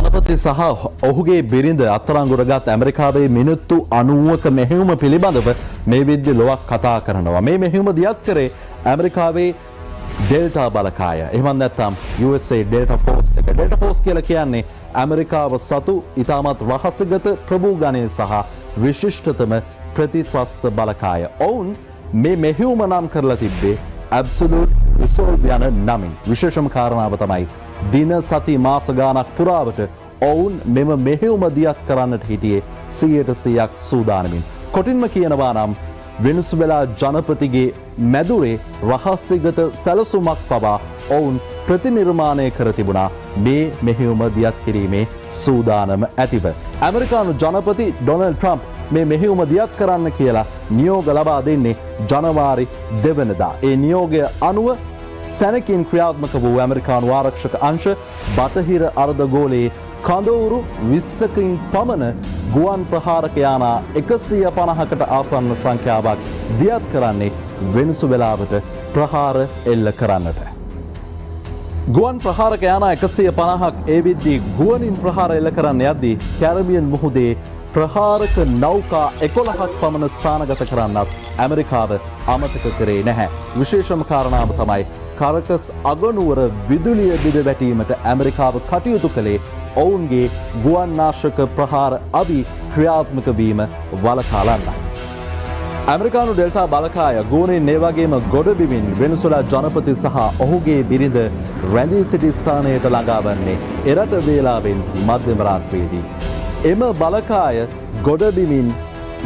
ජනපති සහ ඔහුගේ බිරිඳ අත්අඩංගුවටගත් ඇමරිකාවේ මිනිත්තු 90ක මෙහෙයුම පිළිබඳව මේ විද්‍ය ලොවක් කතා කරනවා. මේ මෙහෙයුම දියත් කරේ ඇමරිකාවේ ඩෙල්ටා බලකාය. එහෙම නැත්නම් USA ඩෙල්ටා ෆෝස් එක. ඩෙල්ටා ෆෝස් කියලා කියන්නේ ඇමරිකාව සතු ඉතාමත් රහස්‍යගත ප්‍රභූ ගණය සහ විශිෂ්ටතම ප්‍රතිත්වස්ත බලකාය. ඔවුන් මේ මෙහෙයුම නම් කරලා තිබ්බේ ඇබ්සලූට් රිසෝල්ව් යන නමින්. විශේෂම කාරණාව තමයි දින සති මාස ගානක් පුරාවට ඔවුන් මෙම මෙහෙයුම දියත් කරන්නට හිටියේ 100%ක් සූදානමින්. කොටින්ම කියනවා නම් වෙනසුවෙලා ජනපතිගේ මැදුරේ රහස්‍යගත සැලසුමක් පවා ඔවුන් ප්‍රතිනිර්මාණය කර තිබුණා මේ මෙහෙයුම දියත් කිරීමේ සූදානම ඇතිව. ඇමරිකානු ජනපති ඩොනල්ඩ් ට්‍රම්ප් මේ මෙහෙයුම දියත් කරන්න කියලා නියෝග ලබා දෙන්නේ ජනවාරි 2 වෙනිදා. ඒ නියෝගය අනුව සැනකින් ක්‍රියාත්මක වූ ඇමරිකානු ආරක්ෂක අංශ බටහිර අර්ධගෝලයේ කඳවුරු 20කින් පමණ ගුවන් ප්‍රහාරක යානා 150කට ආසන්න සංඛ්‍යාවක් දියත් කරන්නේ වෙනසුවෙලාවට ප්‍රහාර එල්ල කරන්නට. ගුවන් ප්‍රහාරක යානා 150ක් ඒ විද්දී ගුවනින් ප්‍රහාර එල්ල කරන්න යද්දී කැරිබියන් මුහුදේ ප්‍රහාරක නෞකා 11ක් පමණ ස්ථානගත කරන්නත් ඇමරිකාව අමතක කරේ නැහැ. විශේෂම කාරණාව තමයි කරකස් අගනුවර විදුලිය බිඳ වැටීමට ඇමරිකාව කටයුතු කළේ ඔවුන්ගේ ගුවන් නාශක ප්‍රහාර අවි ක්‍රියාත්මක වීම වළකාලන්නයි. ඇමරිකානු ඩෙල්ටා බලකාය ගුවනින් ඒ වගේම ගොඩබිමින් වෙනසුලා ජනපති සහ ඔහුගේ බිරිඳ රැඳී සිටි ස්ථානයට ළඟා වන්නේ එරට වේලාවෙන් මධ්‍යම රාත්‍රියේදී. එම බලකාය ගොඩබිමින්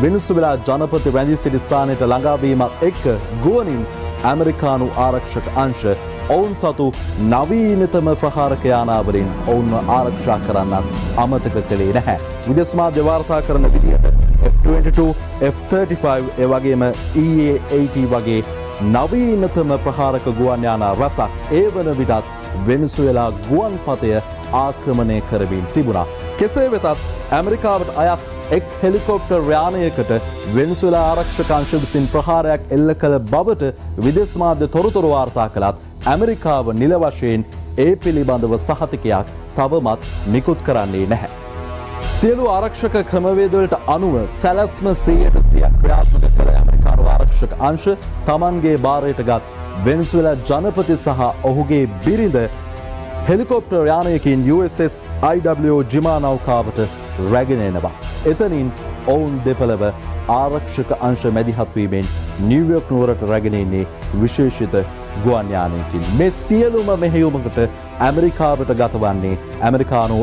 වෙනසුලා ජනපති රැඳී සිටි ස්ථානයට ළඟා වීමත් එක්ක ගුවනින් ඇමරිකානු ආරක්ෂක අංශ ඔවුන් සතු නවීනතම ප්‍රහාරක යානාවලින් ඔවුන්ව ආරක්ෂා කරන්නත් අමතක කළේ නැහැ. විදේශ මාධ්‍ය වාර්තා කරන විදිහට F-22, F-35 ඒ වගේම EA-80 වගේ නවීනතම ප්‍රහාරක ගුවන් යානා රැසක් ඒ වන විටත් වෙනසුවෙලා ගුවන් පතය ආක්‍රමණය කරමින් තිබුණා. කෙසේ වෙතත් ඇමරිකාවට අයත් එක් හෙලිකොප්ටර් යානයකට වෙනසුවෙලා ආරක්ෂක අංශ විසින් ප්‍රහාරයක් එල්ල කළ බවට විදේශ මාධ්‍ය තොරතුරු වාර්තා කළත් ඇමරිකාව නිල වශයෙන් ඒ පිළිබඳව සහතිකයක් තවමත් නිකුත් කරන්නේ නැහැ. සියලු ආරක්ෂක ක්‍රමවේදවලට අනුව සැලැස්ම 100% ක්‍රියාත්මක කළ ඇමරිකානු ආරක්ෂක අංශ තමන්ගේ භාරයටගත් වෙනසුවෙලා ජනපති සහ ඔහුගේ බිරිඳ හෙලිකොප්ටර් යානයකින් USS IWO ජිමා නෞකාවට රැගෙන එනවා. එතනින් ඔවුන් දෙපළව ආරක්ෂක අංශ මැදිහත් වීමෙන් නිව්යෝක් නුවරට රැගෙන එන්නේ විශේෂිත ගුවන් යානයකින්. මේ සියලුම මෙහෙයුමකට ඇමරිකාවට ගතවන්නේ ඇමරිකානු